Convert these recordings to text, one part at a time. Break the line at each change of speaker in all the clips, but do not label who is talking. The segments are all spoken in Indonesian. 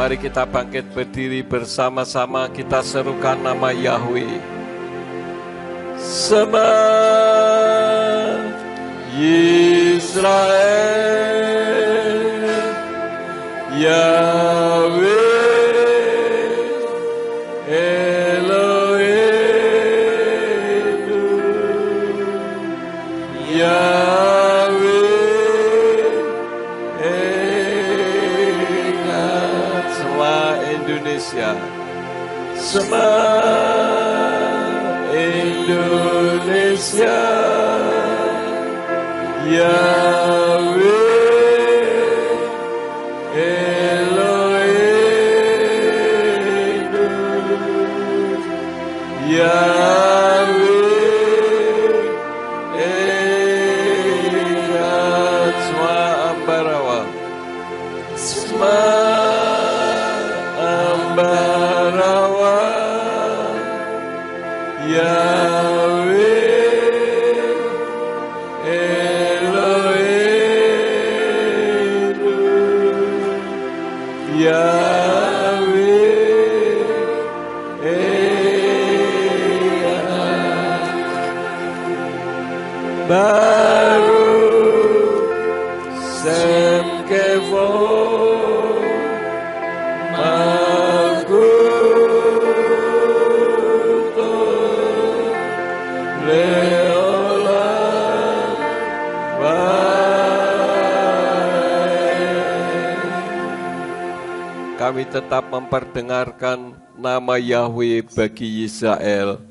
Mari kita bangkit berdiri bersama-sama, kita serukan nama Yahweh. Shema Yisrael, Yahweh Eloheinu, Indonesia, Shema Indonesia, Yahweh Eloheinu, Yahweh Eloheinu, Shema Ambarawa, Shema Ambarawa, Yahweh Eloheinu, Yahweh Eloheinu, Baruch Shem Kevod Malkuto Leolam Baik. Kami tetap memperdengarkan nama Yahweh bagi Israel,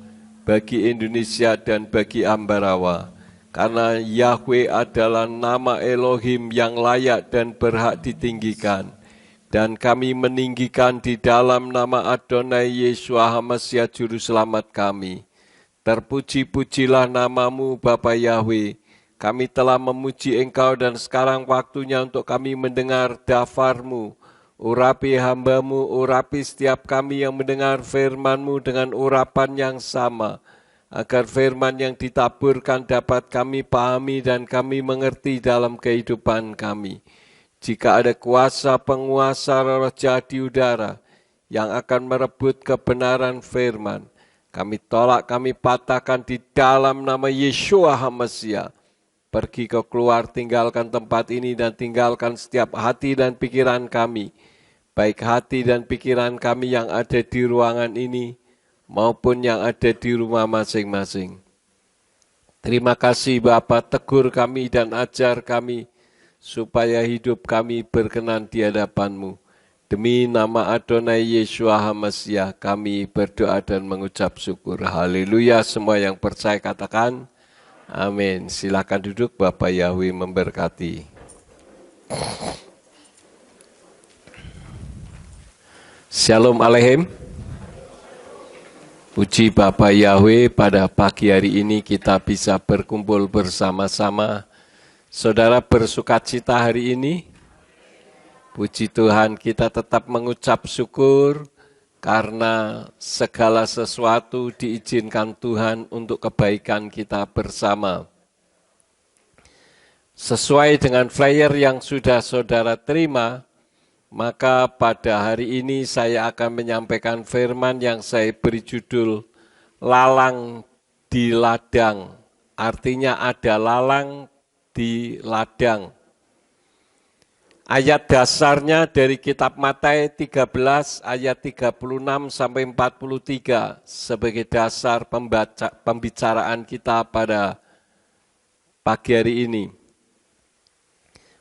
bagi Indonesia dan bagi Ambarawa. Karena Yahweh adalah nama Elohim yang layak dan berhak ditinggikan. Dan kami meninggikan di dalam nama Adonai Yeshua HaMashiach Juru Selamat kami. Terpuji-pujilah namamu Bapa Yahweh. Kami telah memuji Engkau dan sekarang waktunya untuk kami mendengar dafarmu. Urapi hambamu, urapi setiap kami yang mendengar firman-Mu dengan urapan yang sama. Agar firman yang ditaburkan dapat kami pahami dan kami mengerti dalam kehidupan kami. Jika ada kuasa penguasa roh jahat di udara yang akan merebut kebenaran firman, kami tolak, kami patahkan di dalam nama Yeshua HaMashiach. Pergi ke keluar, tinggalkan tempat ini dan tinggalkan setiap hati dan pikiran kami. Baik hati dan pikiran kami yang ada di ruangan ini, maupun yang ada di rumah masing-masing. Terima kasih Bapa, tegur kami dan ajar kami, supaya hidup kami berkenan di hadapan-Mu. Demi nama Adonai Yeshua HaMashiach kami berdoa dan mengucap syukur. Haleluya, semua yang percaya katakan amin. Silakan duduk, Bapak Yahweh memberkati. Shalom Aleichem. Puji Bapa Yahweh, pada pagi hari ini kita bisa berkumpul bersama-sama. Saudara bersukacita hari ini? Puji Tuhan, kita tetap mengucap syukur karena segala sesuatu diizinkan Tuhan untuk kebaikan kita bersama. Sesuai dengan flyer yang sudah saudara terima, maka pada hari ini saya akan menyampaikan firman yang saya beri judul Lalang di Ladang. Artinya ada lalang di ladang. Ayat dasarnya dari kitab Matius 13 ayat 36 sampai 43 sebagai dasar pembicaraan kita pada pagi hari ini.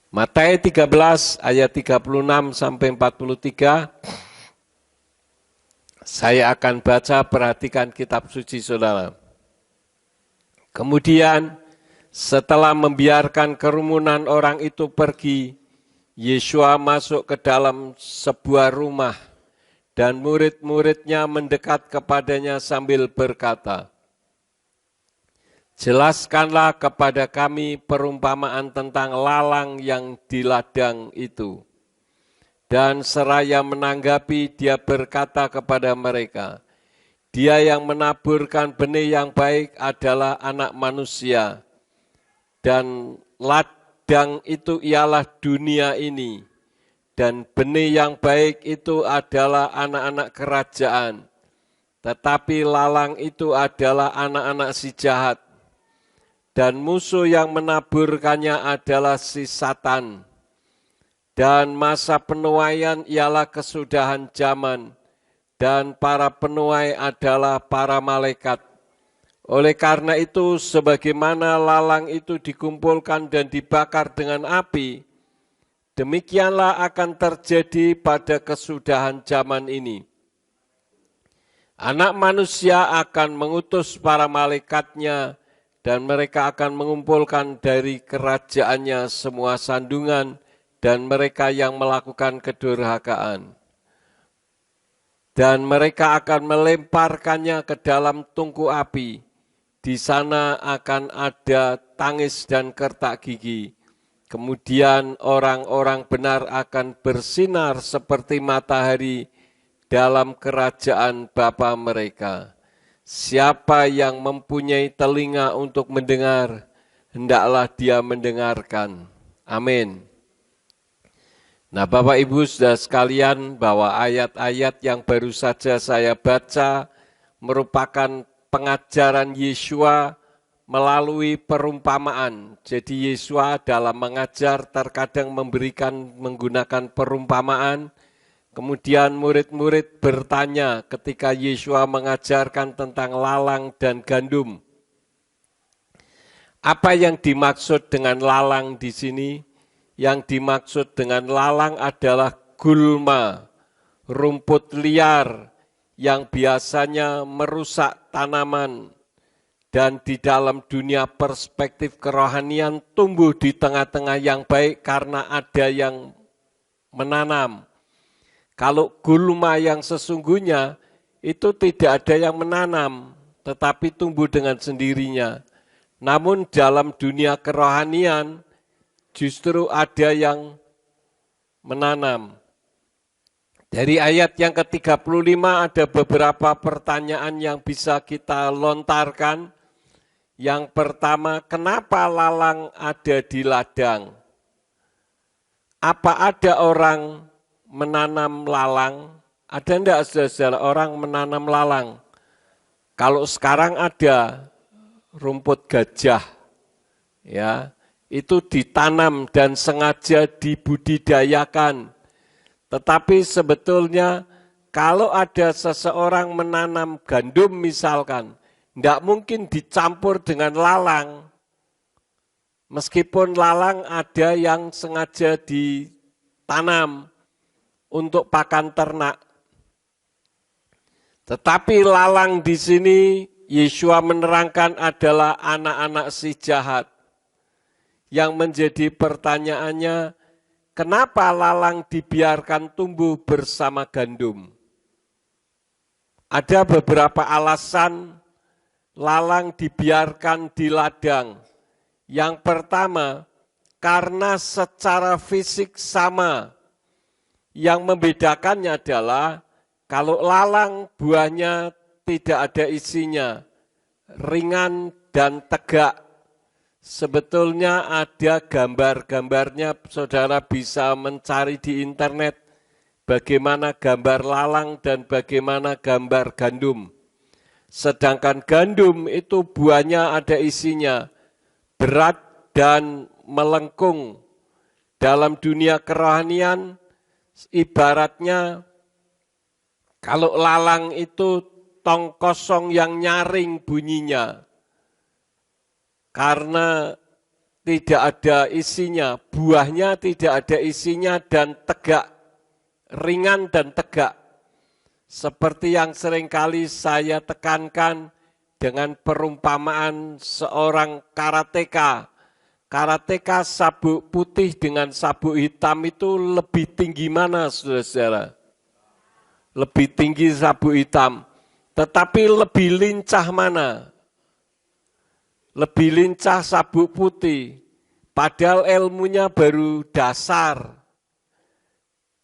Matius 13 ayat 36 sampai 43. Saya akan baca, perhatikan kitab suci saudara. Kemudian setelah membiarkan kerumunan orang itu pergi, Yeshua masuk ke dalam sebuah rumah dan murid-muridnya mendekat kepadanya sambil berkata, "Jelaskanlah kepada kami perumpamaan tentang lalang yang di ladang itu." Dan seraya menanggapi, dia berkata kepada mereka, "Dia yang menaburkan benih yang baik adalah Anak Manusia, dan ladang itu ialah dunia ini, dan benih yang baik itu adalah anak-anak kerajaan, tetapi lalang itu adalah anak-anak si jahat, dan musuh yang menaburkannya adalah si Satan. Dan masa penuaian ialah kesudahan zaman, dan para penuai adalah para malaikat. Oleh karena itu, sebagaimana lalang itu dikumpulkan dan dibakar dengan api, demikianlah akan terjadi pada kesudahan zaman ini. Anak manusia akan mengutus para malaikatnya, dan mereka akan mengumpulkan dari kerajaannya semua sandungan dan mereka yang melakukan kedurhakaan. Dan mereka akan melemparkannya ke dalam tungku api. Di sana akan ada tangis dan kertak gigi. Kemudian orang-orang benar akan bersinar seperti matahari dalam kerajaan Bapa mereka. Siapa yang mempunyai telinga untuk mendengar, hendaklah dia mendengarkan. Amin. Nah, Bapak Ibu saudara sekalian, bahwa ayat-ayat yang baru saja saya baca merupakan pengajaran Yesua melalui perumpamaan. Jadi Yesua dalam mengajar terkadang menggunakan perumpamaan. Kemudian murid-murid bertanya ketika Yesua mengajarkan tentang lalang dan gandum. Apa yang dimaksud dengan lalang di sini? Yang dimaksud dengan lalang adalah gulma, rumput liar yang biasanya merusak tanaman dan di dalam dunia perspektif kerohanian tumbuh di tengah-tengah yang baik karena ada yang menanam. Kalau gulma yang sesungguhnya itu tidak ada yang menanam, tetapi tumbuh dengan sendirinya. Namun dalam dunia kerohanian, justru ada yang menanam. Dari ayat yang ke-35 ada beberapa pertanyaan yang bisa kita lontarkan. Yang pertama, kenapa lalang ada di ladang? Apa ada orang menanam lalang? Ada enggak saudara-saudara orang menanam lalang? Kalau sekarang ada rumput gajah, ya, itu ditanam dan sengaja dibudidayakan. Tetapi sebetulnya kalau ada seseorang menanam gandum misalkan, tidak mungkin dicampur dengan lalang. Meskipun lalang ada yang sengaja ditanam untuk pakan ternak. Tetapi lalang di sini Yesua menerangkan adalah anak-anak si jahat. Yang menjadi pertanyaannya, kenapa lalang dibiarkan tumbuh bersama gandum? Ada beberapa alasan lalang dibiarkan di ladang. Yang pertama, karena secara fisik sama. Yang membedakannya adalah, kalau lalang buahnya tidak ada isinya, ringan dan tegak. Sebetulnya ada gambar-gambarnya, saudara bisa mencari di internet bagaimana gambar lalang dan bagaimana gambar gandum. Sedangkan gandum itu buahnya ada isinya, berat dan melengkung. Dalam dunia kerohanian, ibaratnya kalau lalang itu tong kosong yang nyaring bunyinya. Karena tidak ada isinya, buahnya tidak ada isinya dan tegak, ringan dan tegak. Seperti yang seringkali saya tekankan dengan perumpamaan seorang karateka. Karateka sabuk putih dengan sabuk hitam itu lebih tinggi mana, saudara-saudara? Lebih tinggi sabuk hitam, tetapi lebih lincah mana? Lebih lincah sabuk putih, padahal ilmunya baru dasar.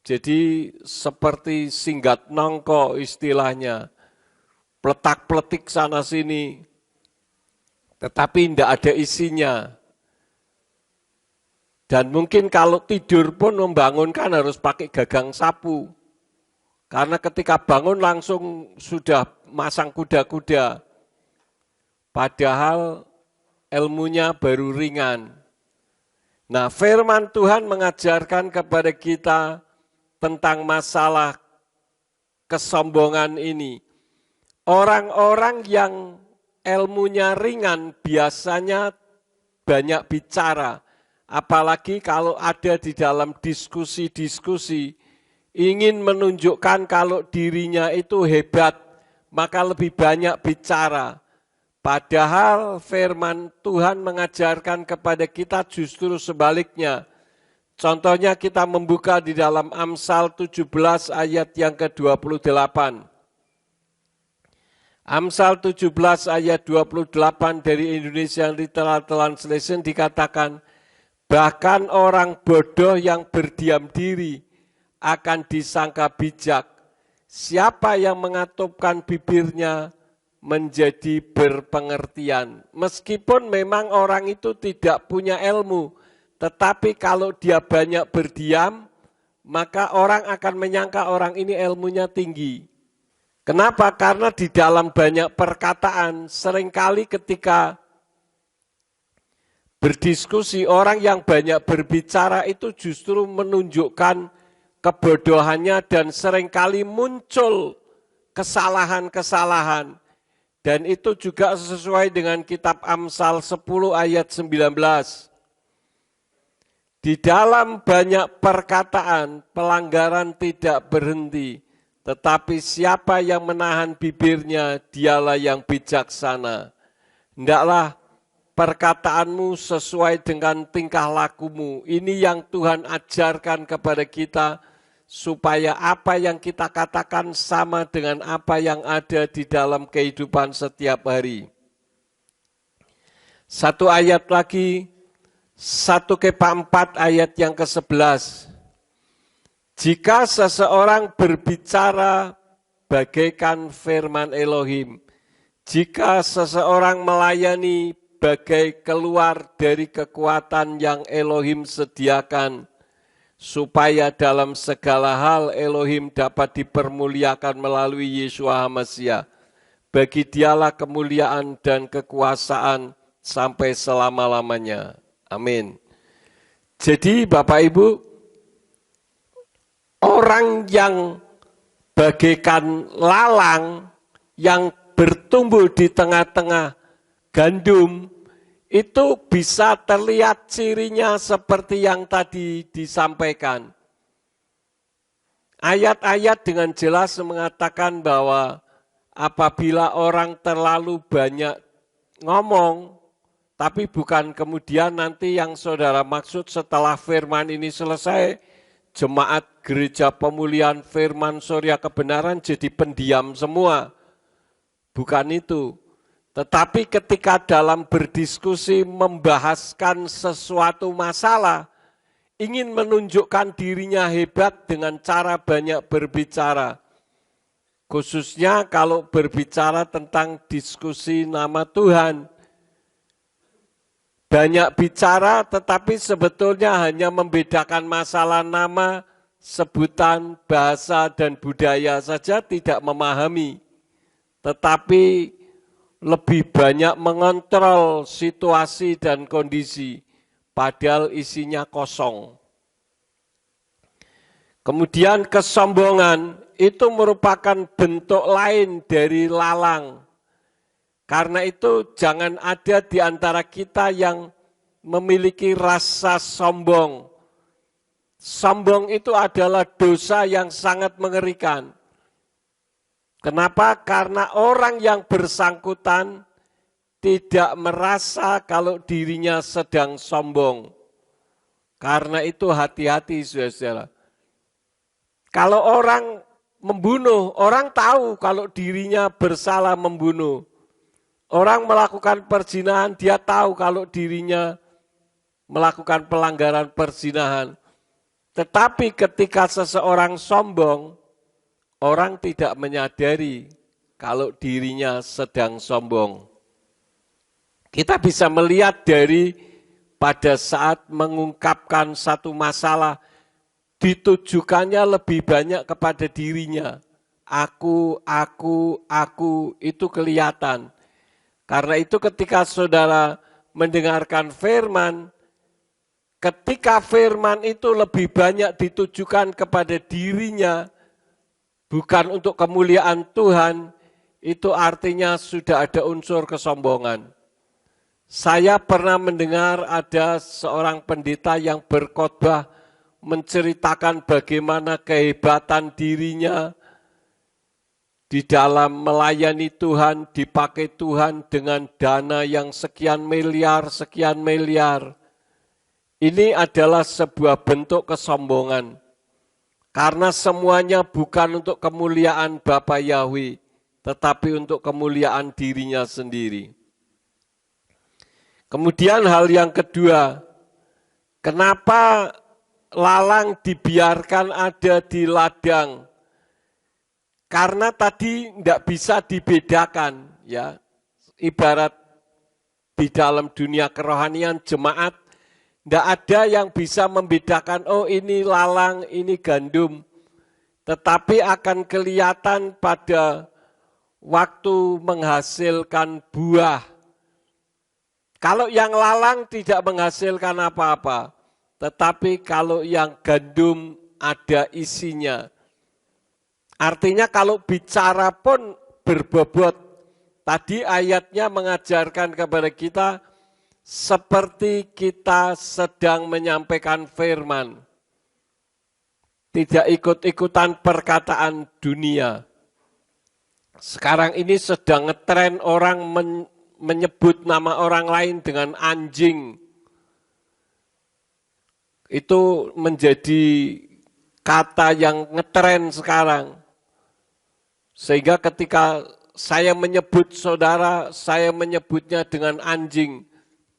Jadi seperti singgat nongko istilahnya, peletak-peletik sana sini, tetapi tidak ada isinya. Dan mungkin kalau tidur pun membangunkan harus pakai gagang sapu. Karena ketika bangun langsung sudah masang kuda-kuda. Padahal ilmunya baru ringan. Nah, firman Tuhan mengajarkan kepada kita tentang masalah kesombongan ini. Orang-orang yang ilmunya ringan biasanya banyak bicara. Apalagi kalau ada di dalam diskusi-diskusi, ingin menunjukkan kalau dirinya itu hebat, maka lebih banyak bicara. Padahal firman Tuhan mengajarkan kepada kita justru sebaliknya. Contohnya kita membuka di dalam Amsal 17 ayat yang ke-28. Amsal 17 ayat 28 dari Indonesia Literal Translation dikatakan, bahkan orang bodoh yang berdiam diri akan disangka bijak. Siapa yang mengatupkan bibirnya menjadi berpengertian. Meskipun memang orang itu tidak punya ilmu, tetapi kalau dia banyak berdiam, maka orang akan menyangka orang ini ilmunya tinggi. Kenapa? Karena di dalam banyak perkataan, seringkali ketika berdiskusi, orang yang banyak berbicara itu justru menunjukkan kebodohannya dan seringkali muncul kesalahan-kesalahan. Dan itu juga sesuai dengan kitab Amsal 10 ayat 19. Di dalam banyak perkataan, pelanggaran tidak berhenti. Tetapi siapa yang menahan bibirnya, dialah yang bijaksana. Hendaklah perkataanmu sesuai dengan tingkah lakumu. Ini yang Tuhan ajarkan kepada kita, supaya apa yang kita katakan sama dengan apa yang ada di dalam kehidupan setiap hari. Satu ayat lagi, 1 Kepa 4 ayat yang ke-11. Jika seseorang berbicara bagaikan firman Elohim, jika seseorang melayani bagai keluar dari kekuatan yang Elohim sediakan, supaya dalam segala hal Elohim dapat dipermuliakan melalui Yesus HaMasiah. Bagi dialah kemuliaan dan kekuasaan sampai selama-lamanya. Amin. Jadi Bapak Ibu, orang yang bagaikan lalang yang bertumbuh di tengah-tengah gandum, itu bisa terlihat cirinya seperti yang tadi disampaikan. Ayat-ayat dengan jelas mengatakan bahwa apabila orang terlalu banyak ngomong, tapi bukan kemudian nanti yang saudara maksud setelah firman ini selesai, jemaat gereja pemulihan firman Surya kebenaran jadi pendiam semua. Bukan itu. Tetapi ketika dalam berdiskusi membahaskan sesuatu masalah, ingin menunjukkan dirinya hebat dengan cara banyak berbicara. Khususnya kalau berbicara tentang diskusi nama Tuhan. Banyak bicara tetapi sebetulnya hanya membedakan masalah nama, sebutan, bahasa, dan budaya saja tidak memahami. Tetapi lebih banyak mengontrol situasi dan kondisi, padahal isinya kosong. Kemudian kesombongan itu merupakan bentuk lain dari lalang. Karena itu jangan ada di antara kita yang memiliki rasa sombong. Sombong itu adalah dosa yang sangat mengerikan. Kenapa? Karena orang yang bersangkutan tidak merasa kalau dirinya sedang sombong. Karena itu hati-hati saudara. Kalau orang membunuh, orang tahu kalau dirinya bersalah membunuh. Orang melakukan perzinahan, dia tahu kalau dirinya melakukan pelanggaran perzinahan. Tetapi ketika seseorang sombong, orang tidak menyadari kalau dirinya sedang sombong. Kita bisa melihat dari pada saat mengungkapkan satu masalah, ditujukannya lebih banyak kepada dirinya. Aku, itu kelihatan. Karena itu ketika saudara mendengarkan firman, ketika firman itu lebih banyak ditujukan kepada dirinya, bukan untuk kemuliaan Tuhan, itu artinya sudah ada unsur kesombongan. Saya pernah mendengar ada seorang pendeta yang berkhotbah menceritakan bagaimana kehebatan dirinya di dalam melayani Tuhan, dipakai Tuhan dengan dana yang sekian miliar. Ini adalah sebuah bentuk kesombongan. Karena semuanya bukan untuk kemuliaan Bapa Yahweh, tetapi untuk kemuliaan dirinya sendiri. Kemudian hal yang kedua, kenapa lalang dibiarkan ada di ladang? Karena tadi tidak bisa dibedakan, ya. Ibarat di dalam dunia kerohanian jemaat, tidak ada yang bisa membedakan, oh ini lalang, ini gandum. Tetapi akan kelihatan pada waktu menghasilkan buah. Kalau yang lalang tidak menghasilkan apa-apa, tetapi kalau yang gandum ada isinya. Artinya kalau bicara pun berbobot. Tadi ayatnya mengajarkan kepada kita seperti kita sedang menyampaikan firman. Tidak ikut-ikutan perkataan dunia. Sekarang ini sedang ngetren orang menyebut nama orang lain dengan anjing. Itu menjadi kata yang ngetren sekarang. Sehingga ketika saya menyebut saudara, saya menyebutnya dengan anjing.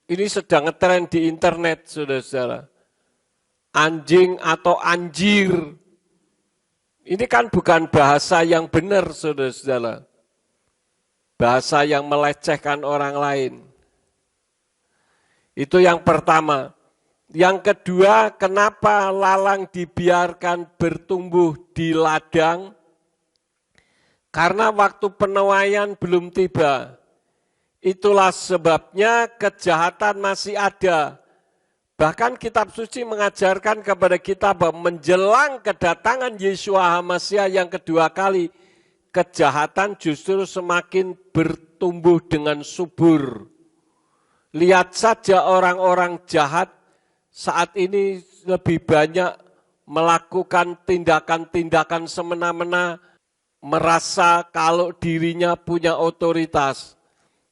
Ini sedang ngetren di internet, saudara-saudara. Anjing atau anjir. Ini kan bukan bahasa yang benar, saudara-saudara. Bahasa yang melecehkan orang lain. Itu yang pertama. Yang kedua, kenapa lalang dibiarkan bertumbuh di ladang? Karena waktu penuaian belum tiba. Itulah sebabnya kejahatan masih ada. Bahkan kitab suci mengajarkan kepada kita bahwa menjelang kedatangan Yeshua HaMasiah yang kedua kali, kejahatan justru semakin bertumbuh dengan subur. Lihat saja orang-orang jahat saat ini lebih banyak melakukan tindakan-tindakan semena-mena, merasa kalau dirinya punya otoritas.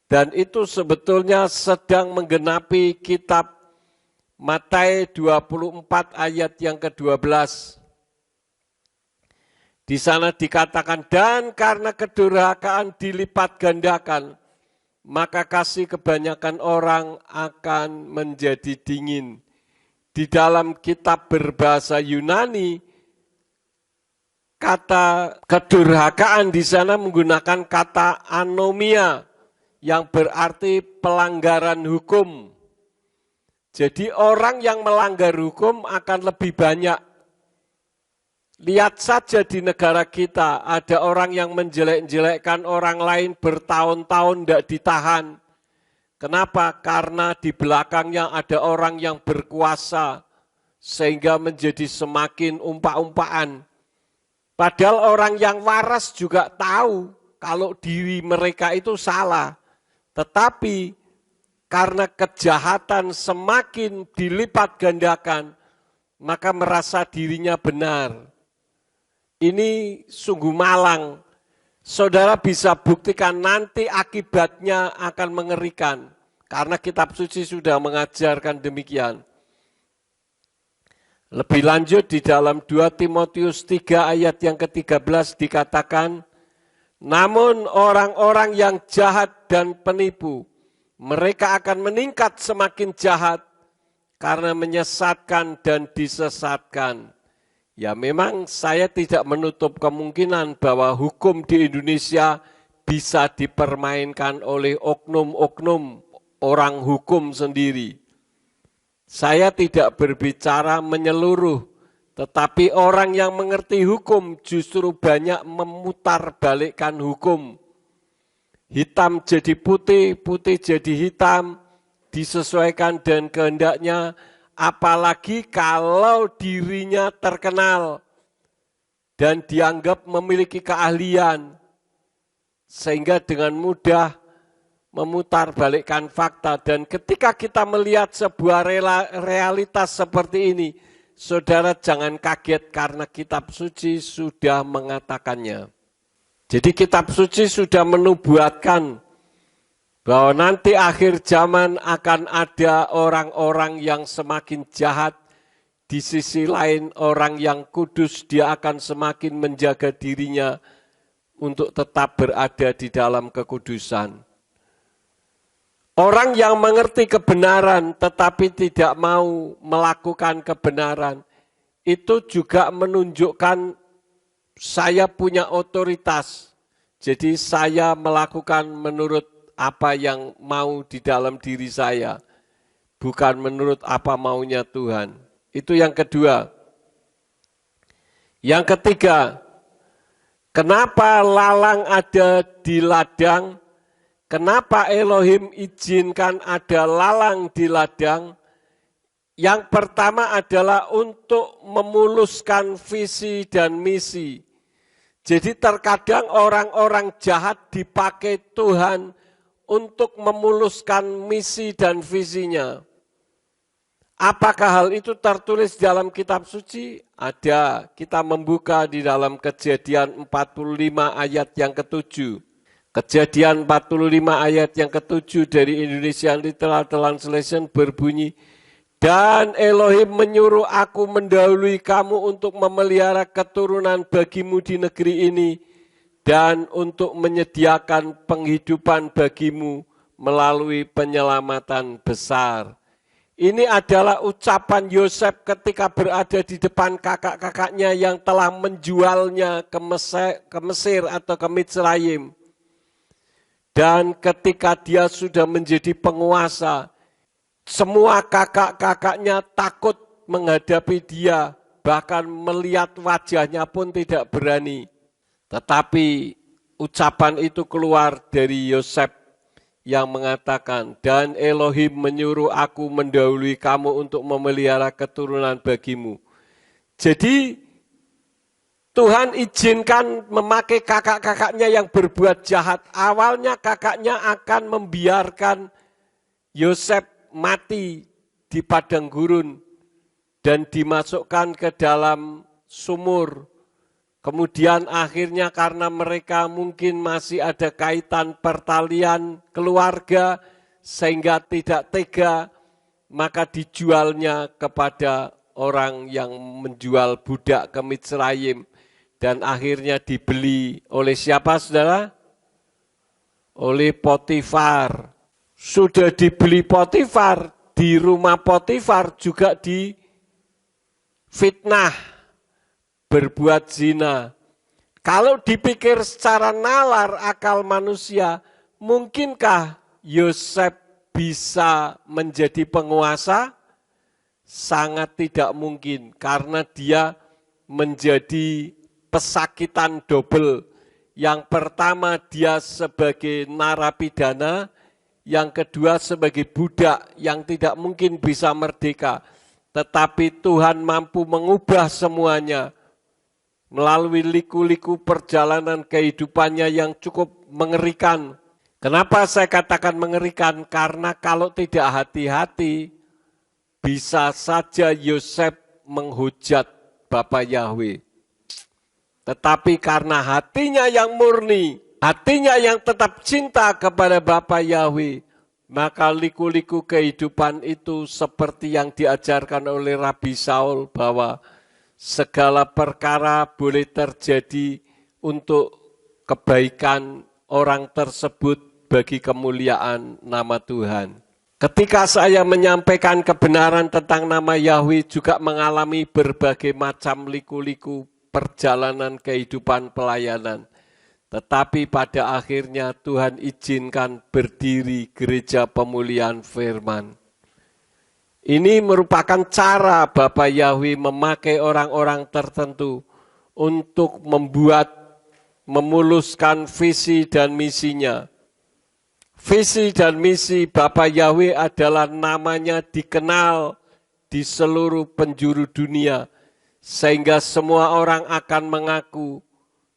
Dan itu sebetulnya sedang menggenapi kitab Matius 24 ayat yang ke-12. Di sana dikatakan, dan karena kedurhakaan dilipat gandakan, maka kasih kebanyakan orang akan menjadi dingin. Di dalam kitab berbahasa Yunani, kata kedurhakaan di sana menggunakan kata anomia, yang berarti pelanggaran hukum. Jadi orang yang melanggar hukum akan lebih banyak. Lihat saja di negara kita, ada orang yang menjelek-jelekkan orang lain bertahun-tahun tidak ditahan. Kenapa? Karena di belakangnya ada orang yang berkuasa, sehingga menjadi semakin umpa-umpaan. Padahal orang yang waras juga tahu kalau diri mereka itu salah. Tetapi karena kejahatan semakin dilipat gandakan, maka merasa dirinya benar. Ini sungguh malang. Saudara bisa buktikan nanti akibatnya akan mengerikan. Karena kitab suci sudah mengajarkan demikian. Lebih lanjut di dalam 2 Timotius 3 ayat yang ke-13 dikatakan, namun orang-orang yang jahat dan penipu, mereka akan meningkat semakin jahat karena menyesatkan dan disesatkan. Ya memang saya tidak menutup kemungkinan bahwa hukum di Indonesia bisa dipermainkan oleh oknum-oknum orang hukum sendiri. Saya tidak berbicara menyeluruh, tetapi orang yang mengerti hukum justru banyak memutarbalikkan hukum. Hitam jadi putih, putih jadi hitam, disesuaikan dengan kehendaknya, apalagi kalau dirinya terkenal dan dianggap memiliki keahlian, sehingga dengan mudah memutarbalikkan fakta. Dan ketika kita melihat sebuah realitas seperti ini, saudara jangan kaget karena kitab suci sudah mengatakannya. Jadi kitab suci sudah menubuatkan bahwa nanti akhir zaman akan ada orang-orang yang semakin jahat. Di sisi lain orang yang kudus, dia akan semakin menjaga dirinya untuk tetap berada di dalam kekudusan. Orang yang mengerti kebenaran tetapi tidak mau melakukan kebenaran, itu juga menunjukkan saya punya otoritas. Jadi saya melakukan menurut apa yang mau di dalam diri saya, bukan menurut apa maunya Tuhan. Itu yang kedua. Yang ketiga, kenapa lalang ada di ladang? Kenapa Elohim izinkan ada lalang di ladang? Yang pertama adalah untuk memuluskan visi dan misi. Jadi terkadang orang-orang jahat dipakai Tuhan untuk memuluskan misi dan visinya. Apakah hal itu tertulis dalam kitab suci? Ada. Kita membuka di dalam Kejadian 45 ayat yang ke-7. Kejadian 45 ayat yang ke-7 dari Indonesian Literal Translation berbunyi, dan Elohim menyuruh aku mendahului kamu untuk memelihara keturunan bagimu di negeri ini, dan untuk menyediakan penghidupan bagimu melalui penyelamatan besar. Ini adalah ucapan Yosef ketika berada di depan kakak-kakaknya yang telah menjualnya ke Mesir atau ke Mitsraim. Dan ketika dia sudah menjadi penguasa, semua kakak-kakaknya takut menghadapi dia, bahkan melihat wajahnya pun tidak berani. Tetapi ucapan itu keluar dari Yosef yang mengatakan, dan Elohim menyuruh aku mendahului kamu untuk memelihara keturunan bagimu. Jadi Tuhan izinkan memakai kakak-kakaknya yang berbuat jahat. Awalnya kakaknya akan membiarkan Yosef mati di padang gurun dan dimasukkan ke dalam sumur. Kemudian akhirnya karena mereka mungkin masih ada kaitan pertalian keluarga sehingga tidak tega, maka dijualnya kepada orang yang menjual budak ke Mitsraim. Dan akhirnya dibeli oleh siapa, saudara? Oleh Potifar. Sudah dibeli Potifar, di rumah Potifar juga difitnah, berbuat zina. Kalau dipikir secara nalar akal manusia, mungkinkah Yosef bisa menjadi penguasa? Sangat tidak mungkin, karena dia menjadi pesakitan double. Yang pertama dia sebagai narapidana, yang kedua sebagai budak yang tidak mungkin bisa merdeka. Tetapi Tuhan mampu mengubah semuanya melalui liku-liku perjalanan kehidupannya yang cukup mengerikan. Kenapa saya katakan mengerikan? Karena kalau tidak hati-hati, bisa saja Yosef menghujat Bapa Yahweh. Tetapi karena hatinya yang murni, hatinya yang tetap cinta kepada Bapa Yahweh, maka liku-liku kehidupan itu seperti yang diajarkan oleh Rabi Saul, bahwa segala perkara boleh terjadi untuk kebaikan orang tersebut bagi kemuliaan nama Tuhan. Ketika saya menyampaikan kebenaran tentang nama Yahweh, juga mengalami berbagai macam liku-liku perjalanan kehidupan pelayanan. Tetapi pada akhirnya Tuhan izinkan berdiri gereja pemulihan firman. Ini merupakan cara Bapa Yahweh memakai orang-orang tertentu untuk memuluskan visi dan misinya. Visi dan misi Bapa Yahweh adalah namanya dikenal di seluruh penjuru dunia, sehingga semua orang akan mengaku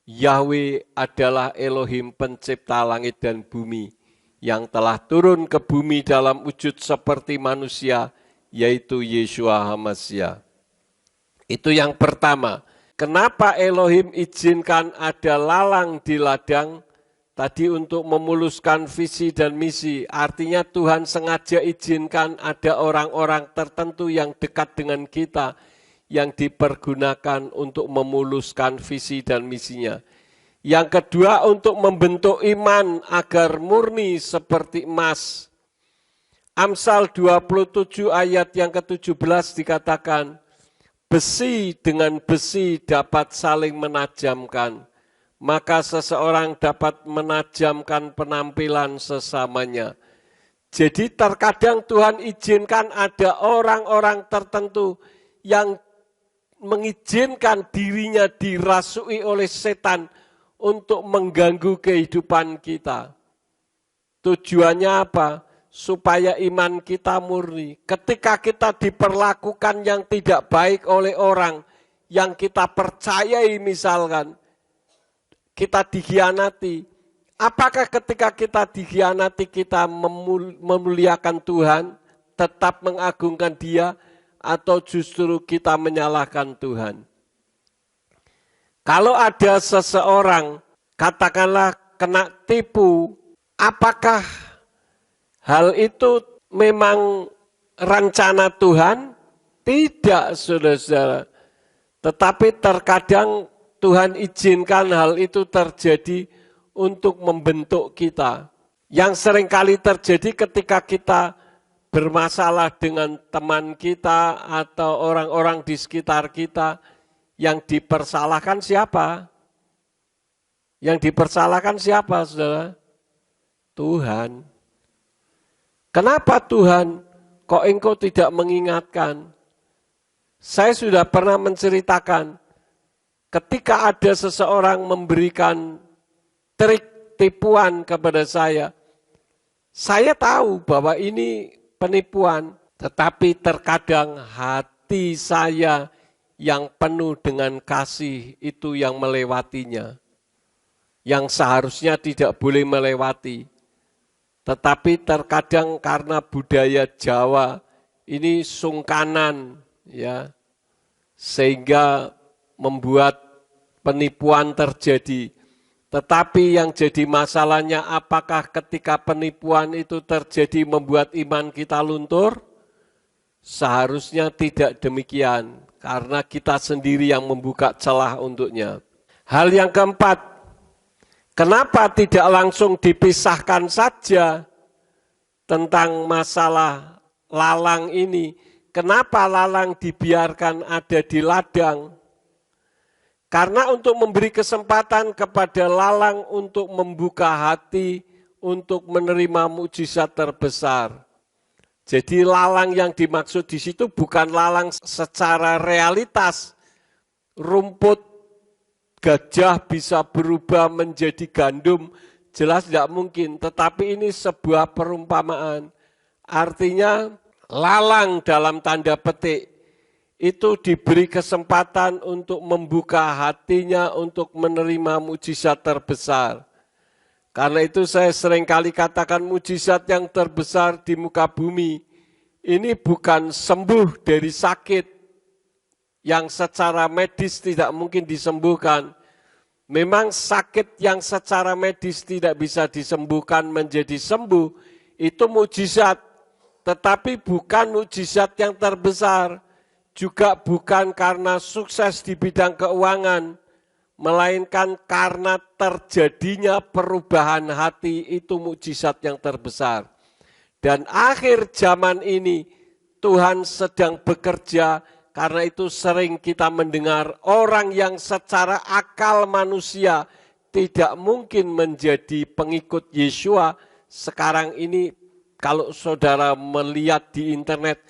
Yahweh adalah Elohim pencipta langit dan bumi, yang telah turun ke bumi dalam wujud seperti manusia, yaitu Yeshua HaMashiach. Itu yang pertama. Kenapa Elohim izinkan ada lalang di ladang? Tadi untuk memuluskan visi dan misi. Artinya Tuhan sengaja izinkan ada orang-orang tertentu yang dekat dengan kita, yang dipergunakan untuk memuluskan visi dan misinya. Yang kedua, untuk membentuk iman agar murni seperti emas. Amsal 27 ayat yang ke-17 dikatakan, besi dengan besi dapat saling menajamkan, maka seseorang dapat menajamkan penampilan sesamanya. Jadi terkadang Tuhan izinkan ada orang-orang tertentu yang mengizinkan dirinya dirasui oleh setan untuk mengganggu kehidupan kita. Tujuannya apa? Supaya iman kita murni. Ketika kita diperlakukan yang tidak baik oleh orang yang kita percayai, misalkan kita dikhianati, apakah ketika kita dikhianati kita memuliakan Tuhan, tetap mengagungkan Dia, atau justru kita menyalahkan Tuhan? Kalau ada seseorang katakanlah kena tipu, apakah hal itu memang rencana Tuhan? Tidak, saudara-saudara. Tetapi terkadang Tuhan izinkan hal itu terjadi untuk membentuk kita. Yang seringkali terjadi ketika kita bermasalah dengan teman kita atau orang-orang di sekitar kita, yang dipersalahkan siapa? Yang dipersalahkan siapa, saudara? Tuhan. Kenapa Tuhan kok engkau tidak mengingatkan? Saya sudah pernah menceritakan, ketika ada seseorang memberikan trik tipuan kepada saya tahu bahwa ini penipuan, tetapi terkadang hati saya yang penuh dengan kasih itu yang melewatinya, yang seharusnya tidak boleh melewati. Tetapi terkadang karena budaya Jawa ini sungkanan, ya, sehingga membuat penipuan terjadi. Tetapi yang jadi masalahnya, apakah ketika penipuan itu terjadi membuat iman kita luntur? Seharusnya tidak demikian, karena kita sendiri yang membuka celah untuknya. Hal yang keempat, kenapa tidak langsung dipisahkan saja tentang masalah lalang ini? Kenapa lalang dibiarkan ada di ladang? Karena untuk memberi kesempatan kepada lalang untuk membuka hati untuk menerima mukjizat terbesar. Jadi lalang yang dimaksud di situ bukan lalang secara realitas. Rumput gajah bisa berubah menjadi gandum, jelas tidak mungkin. Tetapi ini sebuah perumpamaan. Artinya lalang dalam tanda petik itu diberi kesempatan untuk membuka hatinya untuk menerima mukjizat terbesar. Karena itu saya seringkali katakan mukjizat yang terbesar di muka bumi ini bukan sembuh dari sakit yang secara medis tidak mungkin disembuhkan. Memang sakit yang secara medis tidak bisa disembuhkan menjadi sembuh, itu mukjizat. Tetapi bukan mukjizat yang terbesar. Juga bukan karena sukses di bidang keuangan, melainkan karena terjadinya perubahan hati, itu mukjizat yang terbesar. Dan akhir zaman ini Tuhan sedang bekerja, karena itu sering kita mendengar orang yang secara akal manusia tidak mungkin menjadi pengikut Yeshua. Sekarang ini kalau saudara melihat di internet,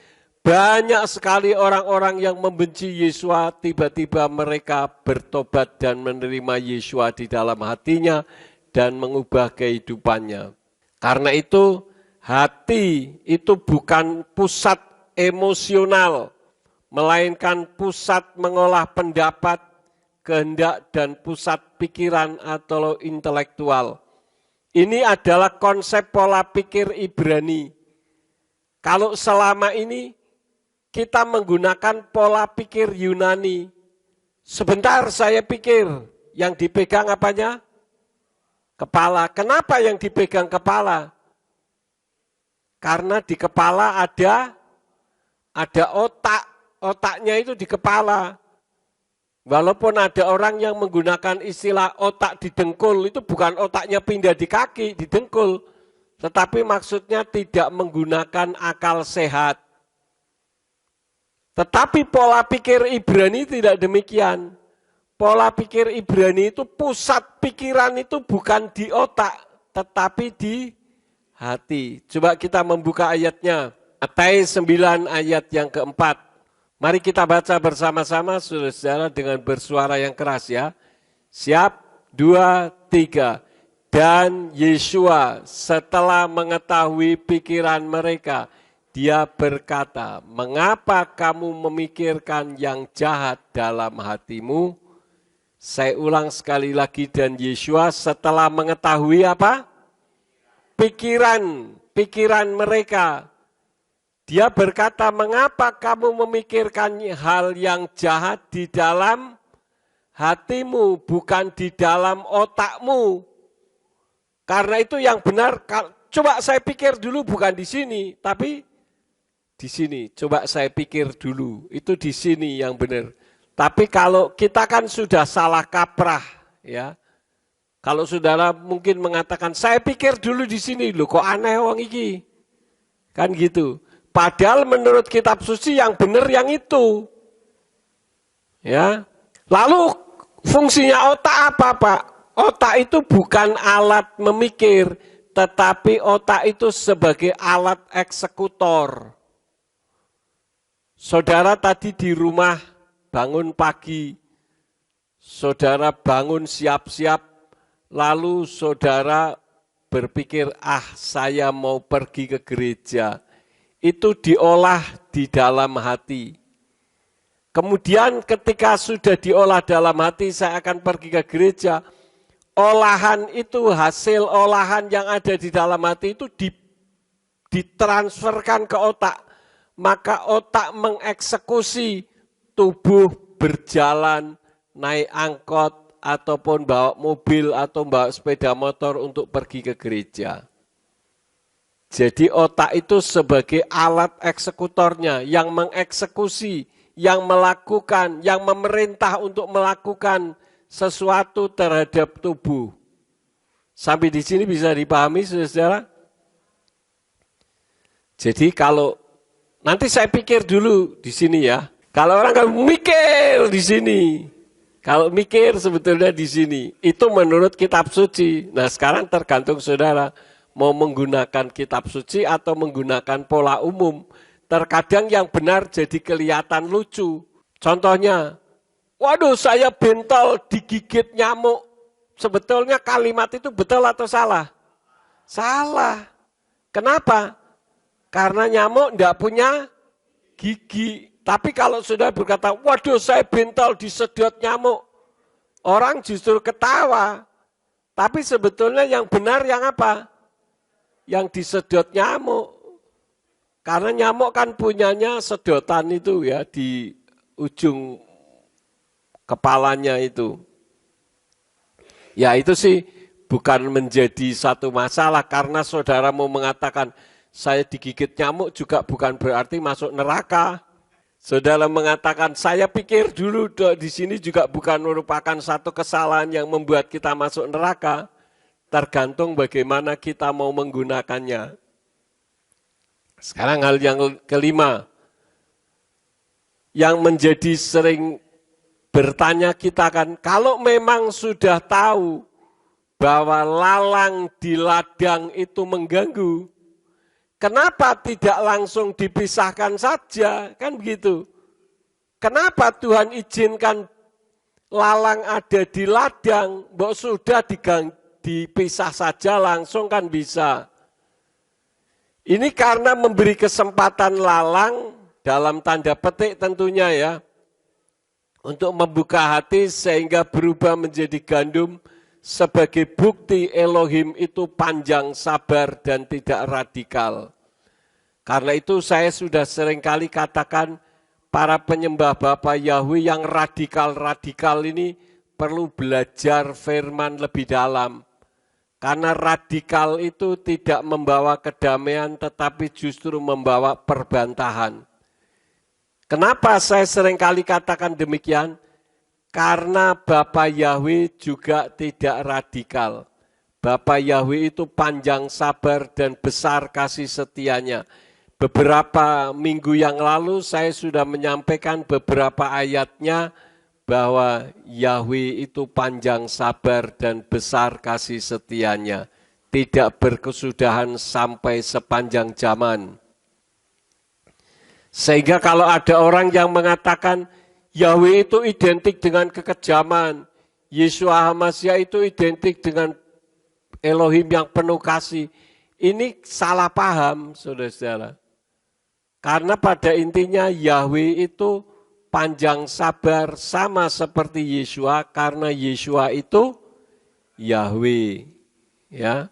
Banyak sekali orang-orang yang membenci Yesua, tiba-tiba mereka bertobat dan menerima Yesua di dalam hatinya dan mengubah kehidupannya. Karena itu, hati itu bukan pusat emosional, melainkan pusat mengolah pendapat, kehendak, dan pusat pikiran atau intelektual. Ini adalah konsep pola pikir Ibrani. Kalau selama ini kita menggunakan pola pikir Yunani, sebentar saya pikir, yang dipegang apanya? Kepala. Kenapa yang dipegang kepala? Karena di kepala ada otak, otaknya itu di kepala. Walaupun ada orang yang menggunakan istilah otak di dengkul, itu bukan otaknya pindah di kaki, di dengkul. Tetapi maksudnya tidak menggunakan akal sehat. Tetapi pola pikir Ibrani tidak demikian. Pola pikir Ibrani itu pusat pikiran itu bukan di otak, tetapi di hati. Coba kita membuka ayatnya. Matius 9 ayat yang keempat. Mari kita baca bersama-sama saudara dengan bersuara yang keras ya. Siap, 2, 3. Dan Yesua setelah mengetahui pikiran mereka, dia berkata, mengapa kamu memikirkan yang jahat dalam hatimu? Saya ulang sekali lagi, dan Yesua setelah mengetahui apa? Pikiran mereka. Dia berkata, mengapa kamu memikirkan hal yang jahat di dalam hatimu, bukan di dalam otakmu? Karena itu yang benar, coba saya pikir dulu bukan di sini, tapi di sini, coba saya pikir dulu, itu di sini yang benar. Tapi kalau kita kan sudah salah kaprah, ya. Kalau saudara mungkin mengatakan, saya pikir dulu di sini, loh kok aneh wong iki. Kan gitu. Padahal menurut kitab suci yang benar yang itu. Ya. Lalu fungsinya otak apa, Pak? Otak itu bukan alat memikir, tetapi otak itu sebagai alat eksekutor. Saudara tadi di rumah bangun pagi, saudara bangun siap-siap, lalu saudara berpikir, saya mau pergi ke gereja. Itu diolah di dalam hati. Kemudian ketika sudah diolah dalam hati, saya akan pergi ke gereja. Olahan itu, hasil olahan yang ada di dalam hati itu ditransferkan ke otak. Maka otak mengeksekusi, tubuh berjalan, naik angkot, ataupun bawa mobil, atau bawa sepeda motor untuk pergi ke gereja. Jadi otak itu sebagai alat eksekutornya, yang mengeksekusi, yang melakukan, yang memerintah untuk melakukan sesuatu terhadap tubuh. Sampai di sini bisa dipahami, saudara? Jadi kalau nanti saya pikir dulu di sini ya. Kalau orang kan mikir di sini. Kalau mikir sebetulnya di sini. Itu menurut kitab suci. Nah sekarang tergantung saudara. Mau menggunakan kitab suci atau menggunakan pola umum. Terkadang yang benar jadi kelihatan lucu. Contohnya, waduh saya bentol digigit nyamuk. Sebetulnya kalimat itu betul atau salah? Salah. Kenapa? Karena nyamuk tidak punya gigi. Tapi kalau sudah berkata, waduh saya bentol disedot nyamuk. Orang justru ketawa. Tapi sebetulnya yang benar yang apa? Yang disedot nyamuk. Karena nyamuk kan punyanya sedotan itu ya di ujung kepalanya itu. Ya itu sih bukan menjadi satu masalah karena saudara mau mengatakan saya digigit nyamuk juga bukan berarti masuk neraka. Saudara mengatakan saya pikir dulu di sini juga bukan merupakan satu kesalahan yang membuat kita masuk neraka. Tergantung bagaimana kita mau menggunakannya. Sekarang hal yang kelima, yang menjadi sering bertanya kita kan, kalau memang sudah tahu bahwa lalang di ladang itu mengganggu, Kenapa tidak langsung dipisahkan saja? Kan begitu. Kenapa Tuhan izinkan lalang ada di ladang, mbok sudah dipisah saja langsung kan bisa. Ini karena memberi kesempatan lalang, dalam tanda petik tentunya ya, untuk membuka hati sehingga berubah menjadi gandum sebagai bukti Elohim itu panjang sabar dan tidak radikal. Karena itu saya sudah seringkali katakan, para penyembah Bapa Yahweh yang radikal-radikal ini perlu belajar firman lebih dalam. Karena radikal itu tidak membawa kedamaian tetapi justru membawa perbantahan. Kenapa saya seringkali katakan demikian? Karena Bapa Yahweh juga tidak radikal. Bapa Yahweh itu panjang sabar dan besar kasih setianya. Beberapa minggu yang lalu saya sudah menyampaikan beberapa ayatnya bahwa Yahweh itu panjang sabar dan besar kasih setianya. Tidak berkesudahan sampai sepanjang zaman. Sehingga kalau ada orang yang mengatakan Yahweh itu identik dengan kekejaman, Yeshua HaMashiach itu identik dengan Elohim yang penuh kasih. Ini salah paham, saudara-saudara. Karena pada intinya Yahweh itu panjang sabar sama seperti Yeshua karena Yeshua itu Yahweh. Ya.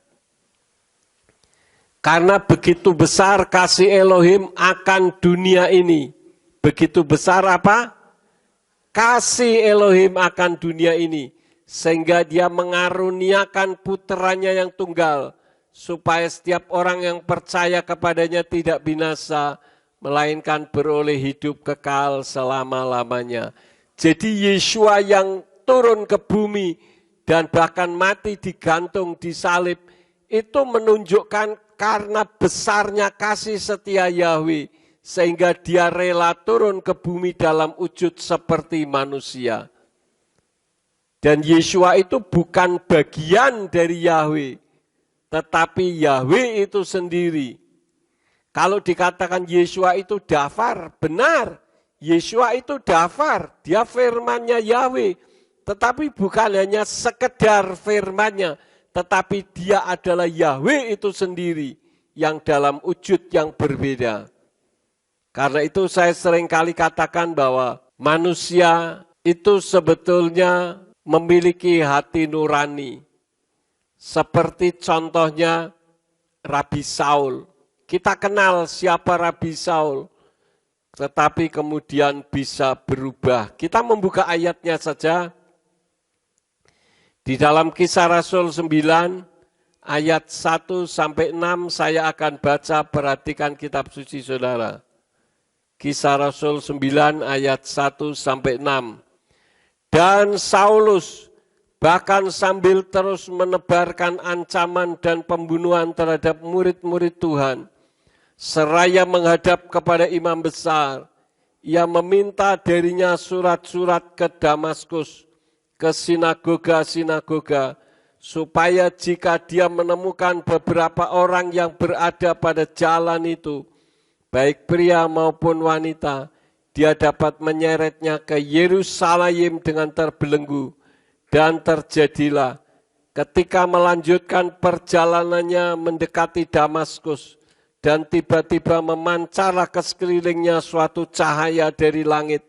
Karena begitu besar kasih Elohim akan dunia ini. Begitu besar apa? Kasih Elohim akan dunia ini. Sehingga dia mengaruniakan putranya yang tunggal. Supaya setiap orang yang percaya kepadanya tidak binasa, melainkan beroleh hidup kekal selama-lamanya. Jadi Yeshua yang turun ke bumi dan bahkan mati digantung di salib, itu menunjukkan karena besarnya kasih setia Yahweh, sehingga dia rela turun ke bumi dalam wujud seperti manusia. Dan Yeshua itu bukan bagian dari Yahweh, tetapi Yahweh itu sendiri. Kalau dikatakan Yeshua itu dafar, benar. Yeshua itu dafar, dia firmannya Yahweh. Tetapi bukan hanya sekedar firmannya, tetapi dia adalah Yahweh itu sendiri yang dalam wujud yang berbeda. Karena itu saya seringkali katakan bahwa manusia itu sebetulnya memiliki hati nurani. Seperti contohnya Rabi Saul. Kita kenal siapa Rabi Saul, tetapi kemudian bisa berubah. Kita membuka ayatnya saja. Di dalam Kisah Rasul 9, ayat 1-6 saya akan baca, perhatikan kitab suci saudara. Kisah Rasul 9 ayat 1-6. Dan Saulus bahkan sambil terus menebarkan ancaman dan pembunuhan terhadap murid-murid Tuhan, seraya menghadap kepada imam besar, ia meminta darinya surat-surat ke Damaskus, ke sinagoga-sinagoga, supaya jika dia menemukan beberapa orang yang berada pada jalan itu, baik pria maupun wanita, dia dapat menyeretnya ke Yerusalem dengan terbelenggu. Dan terjadilah ketika melanjutkan perjalanannya mendekati Damaskus, dan tiba-tiba memancarlah ke sekelilingnya suatu cahaya dari langit,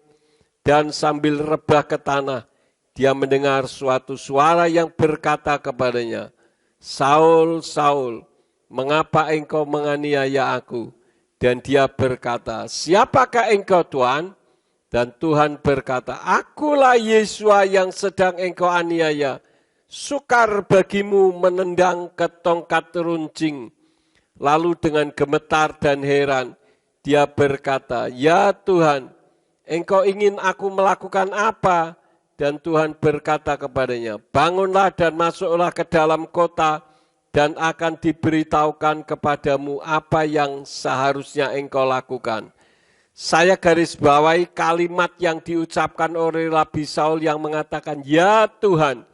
dan sambil rebah ke tanah, dia mendengar suatu suara yang berkata kepadanya, Saul, Saul, mengapa engkau menganiaya aku? Dan dia berkata, siapakah engkau Tuhan? Dan Tuhan berkata, akulah Yeshua yang sedang engkau aniaya. Sukar bagimu menendang ke tongkat runcing. Lalu dengan gemetar dan heran, dia berkata, ya Tuhan, engkau ingin aku melakukan apa? Dan Tuhan berkata kepadanya, bangunlah dan masuklah ke dalam kota, dan akan diberitahukan kepadamu apa yang seharusnya engkau lakukan. Saya garis bawahi kalimat yang diucapkan oleh Rabi Saul yang mengatakan, ya Tuhan,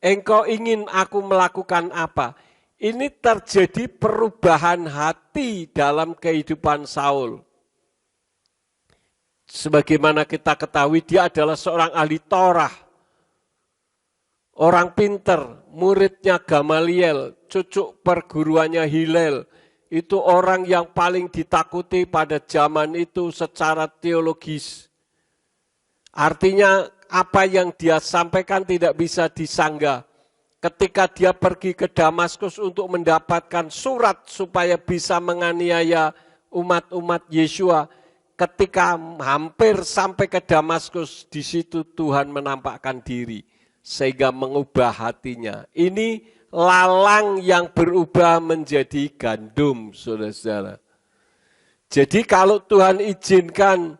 engkau ingin aku melakukan apa? ini terjadi perubahan hati dalam kehidupan Saul. Sebagaimana kita ketahui, dia adalah seorang ahli Torah, orang pinter, muridnya Gamaliel, cucu perguruannya Hillel, itu orang yang paling ditakuti pada zaman itu secara teologis. Artinya apa yang dia sampaikan tidak bisa disanggah. Ketika dia pergi ke Damaskus untuk mendapatkan surat supaya bisa menganiaya umat-umat Yesua, ketika hampir sampai ke Damaskus, di situ Tuhan menampakkan diri sehingga mengubah hatinya. Ini lalang yang berubah menjadi gandum, saudara-saudara. Jadi kalau Tuhan izinkan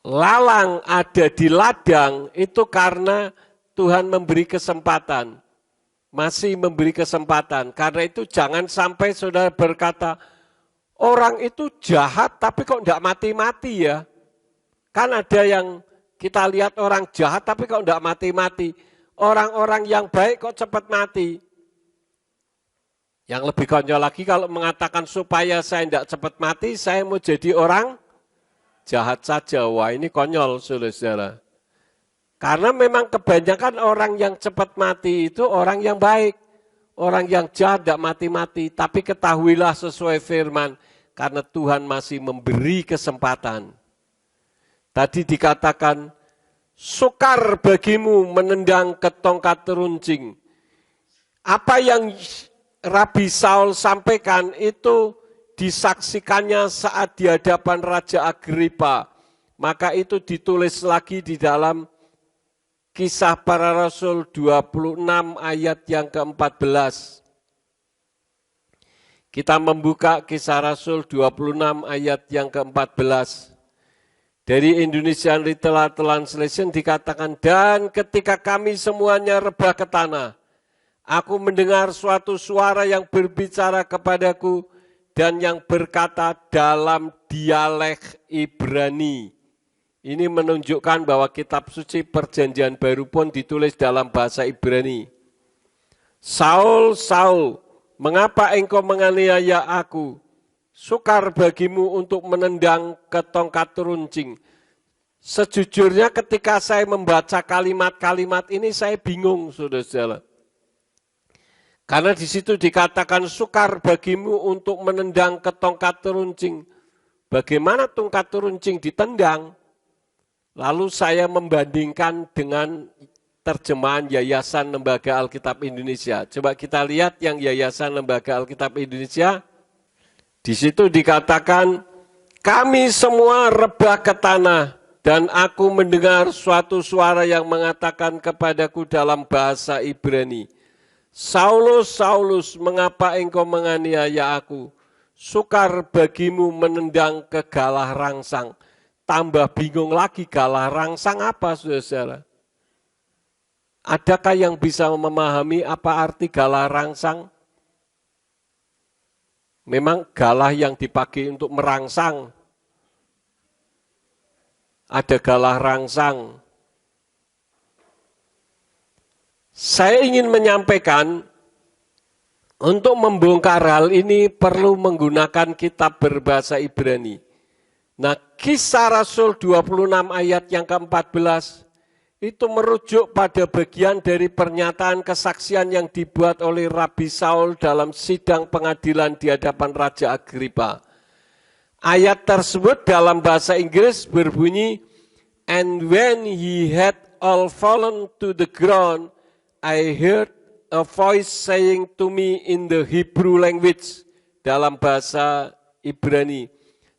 lalang ada di ladang, itu karena Tuhan memberi kesempatan. Masih memberi kesempatan. Karena itu jangan sampai saudara berkata, orang itu jahat tapi kok enggak mati-mati ya. Kan ada yang kita lihat orang jahat tapi kok enggak mati-mati. Orang-orang yang baik kok cepat mati. Yang lebih konyol lagi kalau mengatakan supaya saya enggak cepat mati, saya mau jadi orang jahat saja. Wah, ini konyol, saudara-saudara. Karena memang kebanyakan orang yang cepat mati itu orang yang baik. Orang yang jahat tidak mati-mati. Tapi ketahuilah sesuai firman, karena Tuhan masih memberi kesempatan. Tadi dikatakan, sukar bagimu menendang ke tongkat runcing. Apa yang Rabi Saul sampaikan itu disaksikannya saat di hadapan Raja Agripa. Maka itu ditulis lagi di dalam Kisah Para Rasul 26 ayat yang ke-14. Kita membuka Kisah Rasul 26 ayat yang ke-14. Dari Indonesian Literal Translation dikatakan, dan ketika kami semuanya rebah ke tanah, aku mendengar suatu suara yang berbicara kepadaku dan yang berkata dalam dialek Ibrani. Ini menunjukkan bahwa kitab suci Perjanjian Baru pun ditulis dalam bahasa Ibrani. Saul, Saul, mengapa engkau menganiaya aku? Sukar bagimu untuk menendang ke tongkat runcing. Sejujurnya ketika saya membaca kalimat-kalimat ini saya bingung, saudara-saudara. Karena di situ dikatakan sukar bagimu untuk menendang ke tongkat runcing. Bagaimana tongkat runcing ditendang? Lalu saya membandingkan dengan terjemahan Yayasan Lembaga Alkitab Indonesia. Coba kita lihat yang Yayasan Lembaga Alkitab Indonesia. Di situ dikatakan, kami semua rebah ke tanah dan aku mendengar suatu suara yang mengatakan kepadaku dalam bahasa Ibrani, Saulus, Saulus, mengapa engkau menganiaya aku? Sukar bagimu menendang ke galah rangsang. Tambah bingung lagi, galah rangsang apa, saudara-saudara? Adakah yang bisa memahami apa arti galah rangsang? Memang galah yang dipakai untuk merangsang. Ada galah rangsang. Saya ingin menyampaikan, untuk membongkar hal ini perlu menggunakan kitab berbahasa Ibrani. Nah, Kisah Rasul 26 ayat yang ke-14 itu merujuk pada bagian dari pernyataan kesaksian yang dibuat oleh Rabi Saul dalam sidang pengadilan di hadapan Raja Agripa. Ayat tersebut dalam bahasa Inggris berbunyi, and when he had all fallen to the ground, I heard a voice saying to me in the Hebrew language, dalam bahasa Ibrani,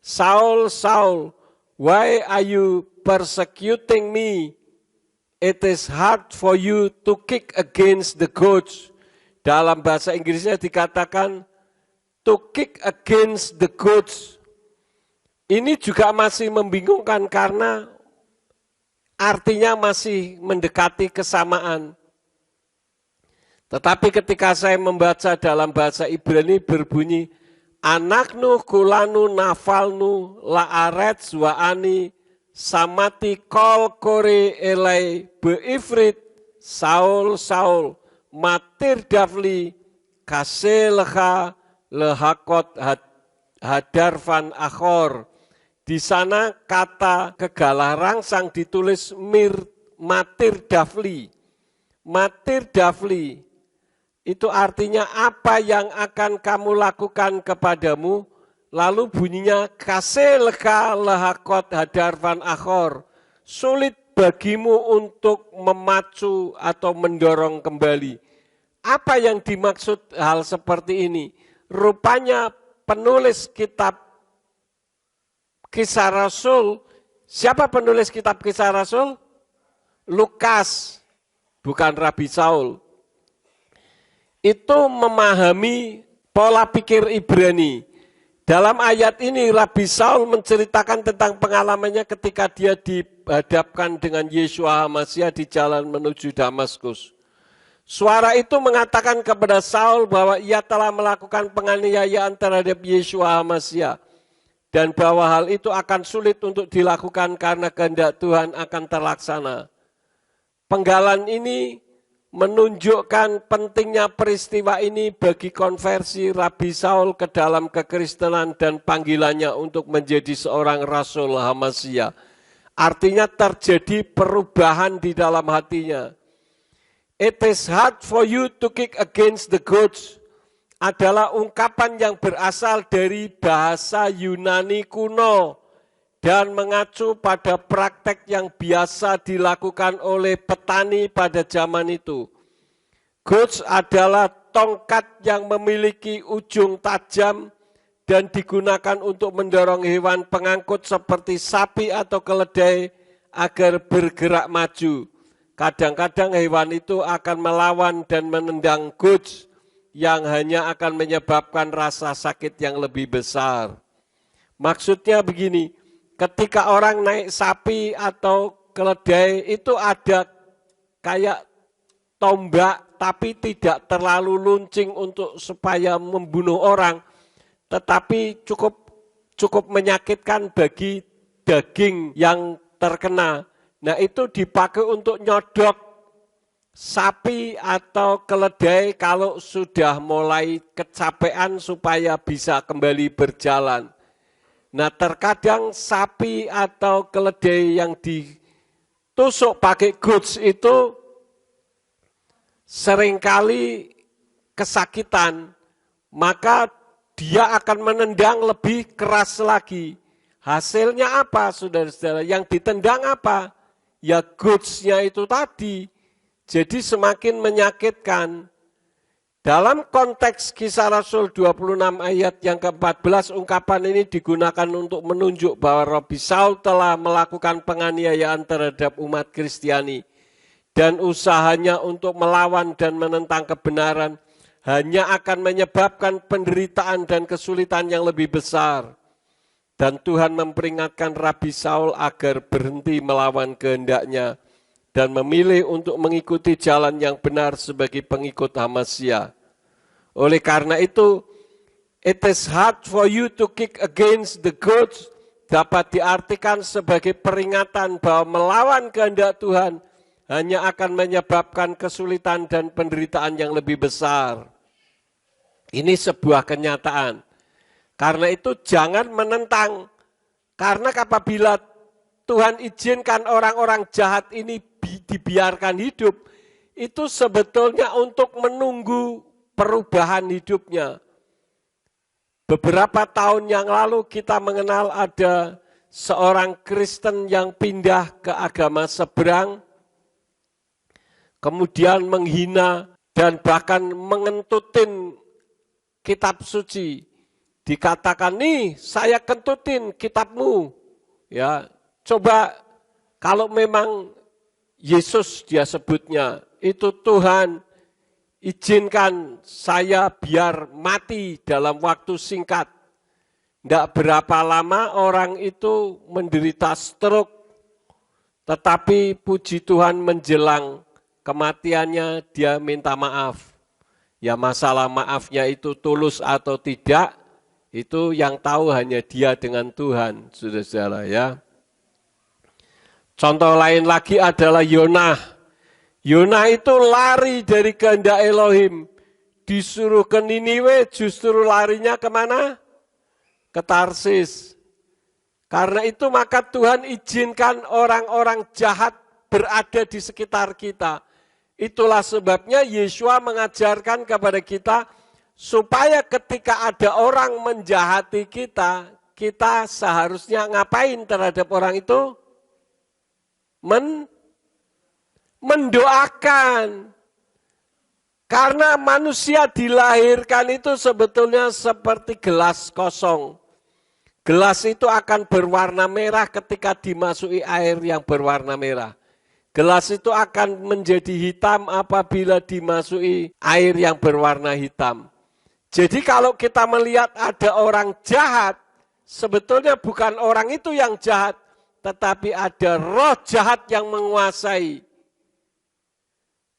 Saul, Saul, why are you persecuting me? It is hard for you to kick against the goats. Dalam bahasa Inggrisnya dikatakan, to kick against the goats. Ini juga masih membingungkan karena artinya masih mendekati kesamaan. Tetapi ketika saya membaca dalam bahasa Ibrani berbunyi, Anaknu kulanu nafalnu la'aretz wa'ani samati kol kore elai beifrit Saul Saul matir dafli kasih leha lehakot hadarvan akhor. Di sana kata kegalah rangsang ditulis matir dafli. Matir dafli itu artinya apa yang akan kamu lakukan kepadamu. Lalu bunyinya kasih leha lehakot hadarvan akhor. Sulit bagimu untuk memacu atau mendorong kembali. Apa yang dimaksud hal seperti ini? Rupanya penulis kitab Kisah Rasul, siapa penulis kitab Kisah Rasul? Lukas, bukan Rabi Saul. Itu memahami pola pikir Ibrani. Dalam ayat ini Rabi Saul menceritakan tentang pengalamannya ketika dia dihadapkan dengan Yeshua HaMashiach di jalan menuju Damaskus. Suara itu mengatakan kepada Saul bahwa ia telah melakukan penganiayaan terhadap Yeshua HaMashiach. Dan bahwa hal itu akan sulit untuk dilakukan karena kehendak Tuhan akan terlaksana. Penggalan ini menunjukkan pentingnya peristiwa ini bagi konversi Rabi Saul ke dalam kekristenan dan panggilannya untuk menjadi seorang Rasul HaMashiach. Artinya terjadi perubahan di dalam hatinya. It is hard for you to kick against the goats adalah ungkapan yang berasal dari bahasa Yunani kuno dan mengacu pada praktek yang biasa dilakukan oleh petani pada zaman itu. Goads adalah tongkat yang memiliki ujung tajam dan digunakan untuk mendorong hewan pengangkut seperti sapi atau keledai agar bergerak maju. Kadang-kadang hewan itu akan melawan dan menendang goads yang hanya akan menyebabkan rasa sakit yang lebih besar. Maksudnya begini, ketika orang naik sapi atau keledai itu ada kayak tombak tapi tidak terlalu luncing untuk supaya membunuh orang, tetapi cukup menyakitkan bagi daging yang terkena. Nah itu dipakai untuk nyodok sapi atau keledai kalau sudah mulai kecapean supaya bisa kembali berjalan. Nah terkadang sapi atau keledai yang ditusuk pakai goads itu seringkali kesakitan, maka dia akan menendang lebih keras lagi. Hasilnya apa saudara-saudara? Yang ditendang apa? Ya goads-nya itu tadi. Jadi semakin menyakitkan. Dalam konteks Kisah Rasul 26 ayat yang ke-14, ungkapan ini digunakan untuk menunjuk bahwa Rabi Saul telah melakukan penganiayaan terhadap umat Kristiani. Dan usahanya untuk melawan dan menentang kebenaran hanya akan menyebabkan penderitaan dan kesulitan yang lebih besar. Dan Tuhan memperingatkan Rabi Saul agar berhenti melawan kehendaknya dan memilih untuk mengikuti jalan yang benar sebagai pengikut HaMashiach. Oleh karena itu, it is hard for you to kick against the goads dapat diartikan sebagai peringatan bahwa melawan kehendak Tuhan hanya akan menyebabkan kesulitan dan penderitaan yang lebih besar. Ini sebuah kenyataan. Karena itu jangan menentang. Karena apabila Tuhan izinkan orang-orang jahat ini dibiarkan hidup, itu sebetulnya untuk menunggu perubahan hidupnya. Beberapa tahun yang lalu kita mengenal ada seorang Kristen yang pindah ke agama seberang, kemudian menghina dan bahkan mengentutin kitab suci. Dikatakan, nih saya kentutin kitabmu. Ya, coba kalau memang Yesus dia sebutnya, itu Tuhan izinkan saya biar mati dalam waktu singkat. Tidak berapa lama orang itu menderita stroke, tetapi puji Tuhan menjelang kematiannya dia minta maaf. Ya masalah maafnya itu tulus atau tidak, itu yang tahu hanya dia dengan Tuhan, saudara-saudara ya. Contoh lain lagi adalah Yonah. Yonah itu lari dari kehendak Elohim. disuruh ke Niniwe justru larinya kemana? Ke Tarsis. Karena itu maka Tuhan izinkan orang-orang jahat berada di sekitar kita. Itulah sebabnya Yesua mengajarkan kepada kita supaya ketika ada orang menjahati kita, kita seharusnya ngapain terhadap orang itu? Mendoakan. Karena manusia dilahirkan itu sebetulnya seperti gelas kosong. Gelas itu akan berwarna merah ketika dimasuki air yang berwarna merah. Gelas itu akan menjadi hitam apabila dimasuki air yang berwarna hitam. Jadi kalau kita melihat ada orang jahat, sebetulnya bukan orang itu yang jahat, tetapi ada roh jahat yang menguasai.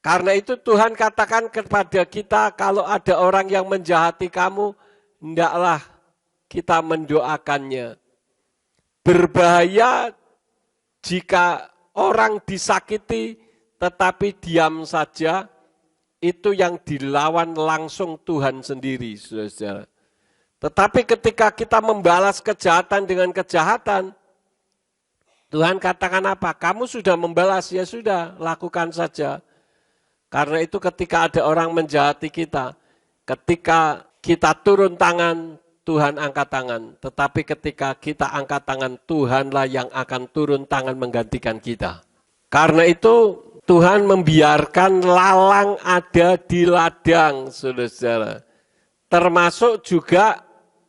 Karena itu Tuhan katakan kepada kita, kalau ada orang yang menjahati kamu, hendaklah kita mendoakannya. Berbahaya jika orang disakiti tetapi diam saja, itu yang dilawan langsung Tuhan sendiri, saudara-saudara. Tetapi ketika kita membalas kejahatan dengan kejahatan, Tuhan katakan apa? Kamu sudah membalas, ya sudah, lakukan saja. Karena itu ketika ada orang menjahati kita, ketika kita turun tangan, Tuhan angkat tangan. Tetapi ketika kita angkat tangan, Tuhanlah yang akan turun tangan menggantikan kita. Karena itu Tuhan membiarkan lalang ada di ladang, saudara-saudara. Termasuk juga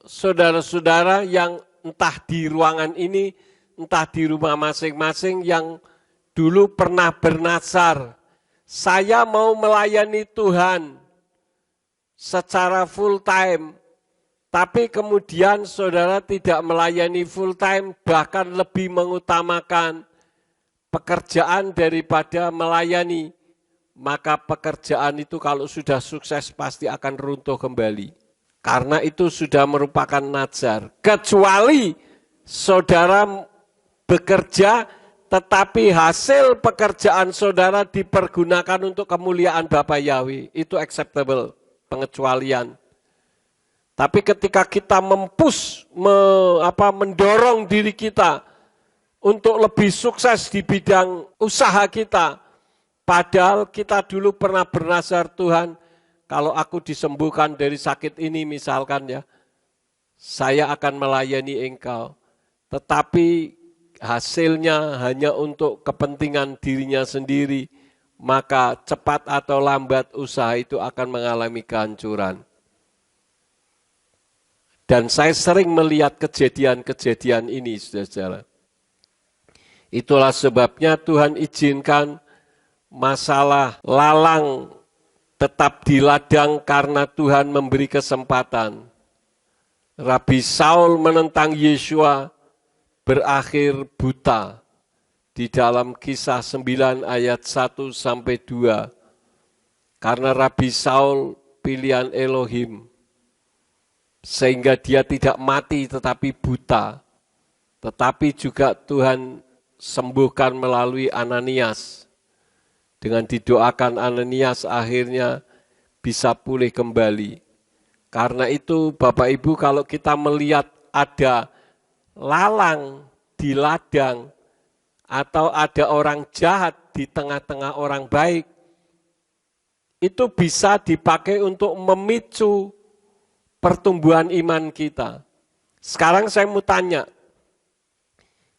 saudara-saudara yang entah di ruangan ini, entah di rumah masing-masing yang dulu pernah bernazar. Saya mau melayani Tuhan secara full time, tapi kemudian saudara tidak melayani full time, bahkan lebih mengutamakan pekerjaan daripada melayani, maka pekerjaan itu kalau sudah sukses pasti akan runtuh kembali. Karena itu sudah merupakan nazar. Kecuali saudara bekerja tetapi hasil pekerjaan saudara dipergunakan untuk kemuliaan Bapa Yahweh, itu acceptable, pengecualian. Tapi ketika kita mendorong diri kita untuk lebih sukses di bidang usaha kita, padahal kita dulu pernah bernazar, Tuhan, kalau aku disembuhkan dari sakit ini misalkan ya, saya akan melayani Engkau. Tetapi hasilnya hanya untuk kepentingan dirinya sendiri, maka cepat atau lambat usaha itu akan mengalami kehancuran. Dan saya sering melihat kejadian-kejadian ini, saudara-saudara. Itulah sebabnya Tuhan izinkan masalah lalang tetap di ladang karena Tuhan memberi kesempatan. Rabi Saul menentang Yesua, berakhir buta di dalam Kisah 9 ayat 1-2. Karena Rabi Saul pilihan Elohim, sehingga dia tidak mati tetapi buta. Tetapi juga Tuhan sembuhkan melalui Ananias. Dengan didoakan Ananias akhirnya bisa pulih kembali. Karena itu Bapak Ibu, kalau kita melihat ada lalang di ladang atau ada orang jahat di tengah-tengah orang baik, itu bisa dipakai untuk memicu pertumbuhan iman kita. Sekarang saya mau tanya,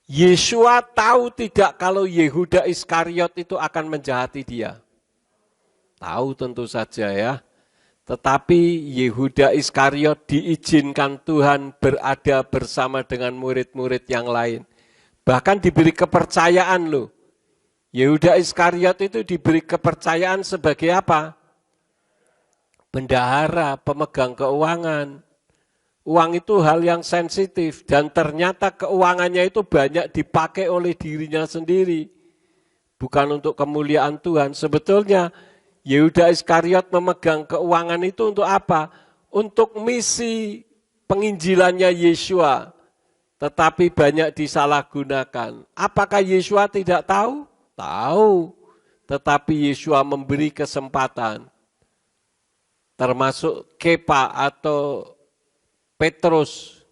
Yesua tahu tidak kalau Yehuda Iskariot itu akan menjahati dia? Tahu tentu saja ya. Tetapi Yehuda Iskariot diizinkan Tuhan berada bersama dengan murid-murid yang lain. Bahkan diberi kepercayaan loh. Yehuda Iskariot itu diberi kepercayaan sebagai apa? Bendahara, pemegang keuangan. Uang itu hal yang sensitif dan ternyata keuangannya itu banyak dipakai oleh dirinya sendiri. Bukan untuk kemuliaan Tuhan. Sebetulnya Yehuda Iskariot memegang keuangan itu untuk apa? Untuk misi penginjilannya Yesua. Tetapi banyak disalahgunakan. Apakah Yesua tidak tahu? Tahu. Tetapi Yesua memberi kesempatan. termasuk Kepa atau Petrus.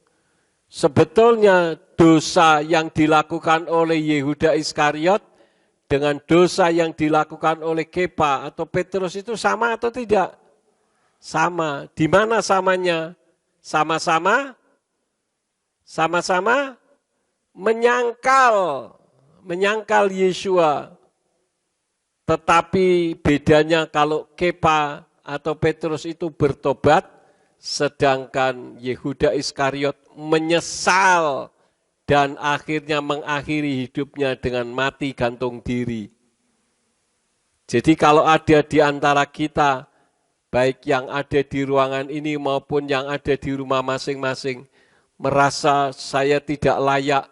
Sebetulnya dosa yang dilakukan oleh Yehuda Iskariot dengan dosa yang dilakukan oleh Kepa atau Petrus itu sama atau tidak? Sama. Di mana samanya? Sama-sama menyangkal Yesua. Tetapi bedanya kalau Kepa atau Petrus itu bertobat, sedangkan Yehuda Iskariot menyesal dan akhirnya mengakhiri hidupnya dengan mati gantung diri. Jadi kalau ada di antara kita, baik yang ada di ruangan ini maupun yang ada di rumah masing-masing, merasa saya tidak layak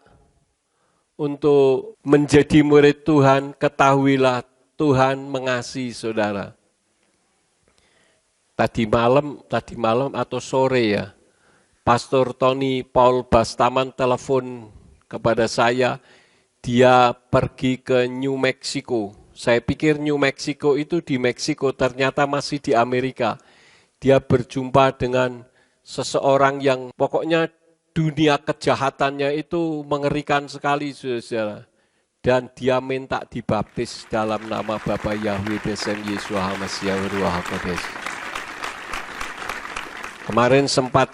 untuk menjadi murid Tuhan, ketahuilah Tuhan mengasihi saudara. Tadi malam atau sore ya, Pastor Tony Paul Bastaman telepon kepada saya, dia pergi ke New Mexico. Saya pikir New Mexico itu di Meksiko, ternyata masih di Amerika. Dia berjumpa dengan seseorang yang pokoknya dunia kejahatannya itu mengerikan sekali, saudara. Dan dia minta dibaptis dalam nama Bapa Yahweh Besem Yesus HaMashiach Ruach HaKodesh. Kemarin sempat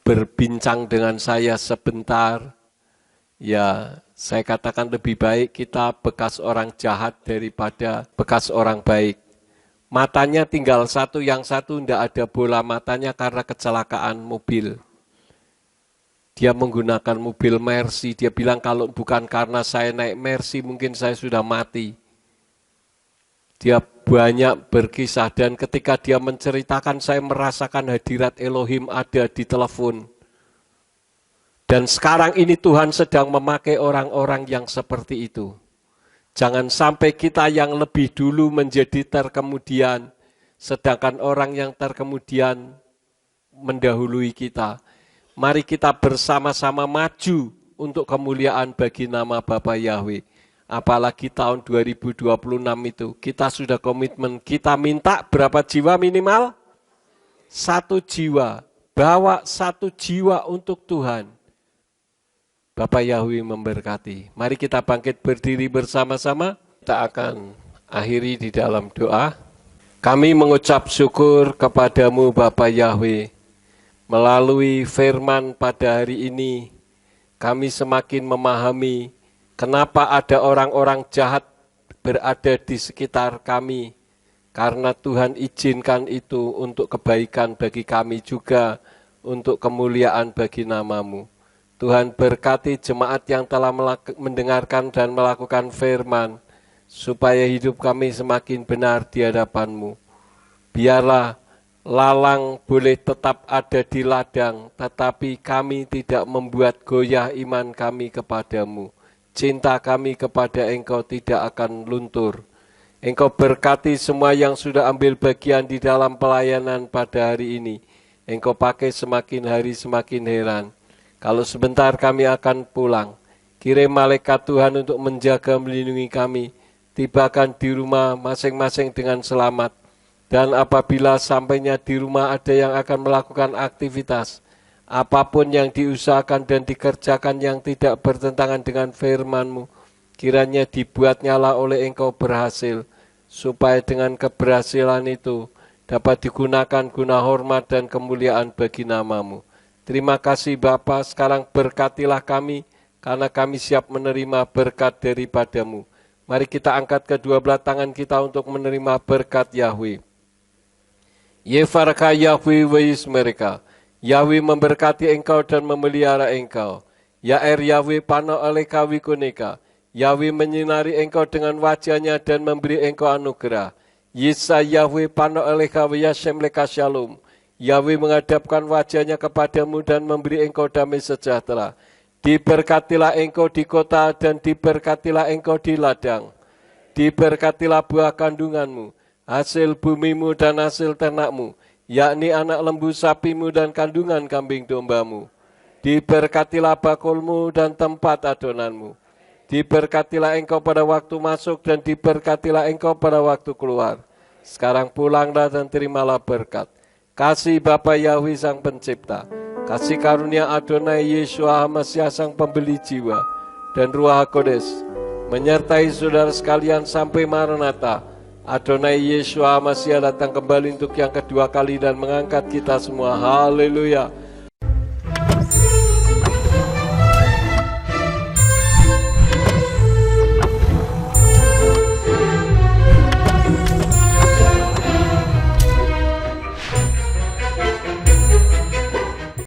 berbincang dengan saya sebentar, ya saya katakan lebih baik kita bekas orang jahat daripada bekas orang baik. Matanya tinggal satu, yang satu tidak ada bola matanya karena kecelakaan mobil. Dia menggunakan mobil Mercy, dia bilang kalau bukan karena saya naik Mercy mungkin saya sudah mati. Dia banyak berkisah dan ketika dia menceritakan saya merasakan hadirat Elohim ada di telepon. Dan sekarang ini Tuhan sedang memakai orang-orang yang seperti itu. Jangan sampai kita yang lebih dulu menjadi terkemudian, sedangkan orang yang terkemudian mendahului kita. Mari kita bersama-sama maju untuk kemuliaan bagi nama Bapa Yahweh. Apalagi tahun 2026 itu, kita sudah komitmen, kita minta berapa jiwa minimal? 1 jiwa, bawa 1 jiwa untuk Tuhan. Bapa Yahweh memberkati. Mari kita bangkit berdiri bersama-sama. Kita akan akhiri di dalam doa. Kami mengucap syukur kepadamu Bapa Yahweh. Melalui firman pada hari ini, kami semakin memahami kenapa ada orang-orang jahat berada di sekitar kami. Karena Tuhan izinkan itu untuk kebaikan bagi kami juga, untuk kemuliaan bagi nama-Mu. Tuhan berkati jemaat yang telah mendengarkan dan melakukan firman, supaya hidup kami semakin benar di hadapan-Mu. Biarlah lalang boleh tetap ada di ladang, tetapi kami tidak membuat goyah iman kami kepadamu. Cinta kami kepada Engkau tidak akan luntur. Engkau berkati semua yang sudah ambil bagian di dalam pelayanan pada hari ini. Engkau pakai semakin hari semakin heran. Kalau sebentar kami akan pulang, kirim malaikat Tuhan untuk menjaga melindungi kami, tibakan di rumah masing-masing dengan selamat. Dan apabila sampainya di rumah ada yang akan melakukan aktivitas, apapun yang diusahakan dan dikerjakan yang tidak bertentangan dengan firman-Mu, kiranya dibuatnyalah oleh Engkau berhasil, supaya dengan keberhasilan itu dapat digunakan guna hormat dan kemuliaan bagi nama-Mu. Terima kasih Bapa, sekarang berkatilah kami, karena kami siap menerima berkat daripada-Mu. Mari kita angkat kedua belah tangan kita untuk menerima berkat Yahweh. Yefarka Yahweh weis mereka. Yahweh memberkati engkau dan memelihara engkau. Yaer Yahweh pano oleka wikuneka. Yahweh menyinari engkau dengan wajahnya dan memberi engkau anugerah. Yisa Yahweh pano oleka wiyashem leka shalom. Yahweh menghadapkan wajahnya kepadamu dan memberi engkau damai sejahtera. Diberkatilah engkau di kota dan diberkatilah engkau di ladang. Diberkatilah buah kandunganmu, hasil bumimu dan hasil ternakmu, yakni anak lembu sapimu dan kandungan kambing dombamu. Diberkatilah bakulmu dan tempat adonanmu. Diberkatilah engkau pada waktu masuk dan diberkatilah engkau pada waktu keluar. Sekarang pulanglah dan terimalah berkat. kasih Bapa Yahweh Sang Pencipta, kasih karunia Adonai Yeshua HaMashiach Sang Pembeli jiwa, dan Ruach HaKodes menyertai saudara sekalian sampai Maranatha. Adonai Yeshua HaMashiach datang kembali untuk yang kedua kali dan mengangkat kita semua. Haleluya.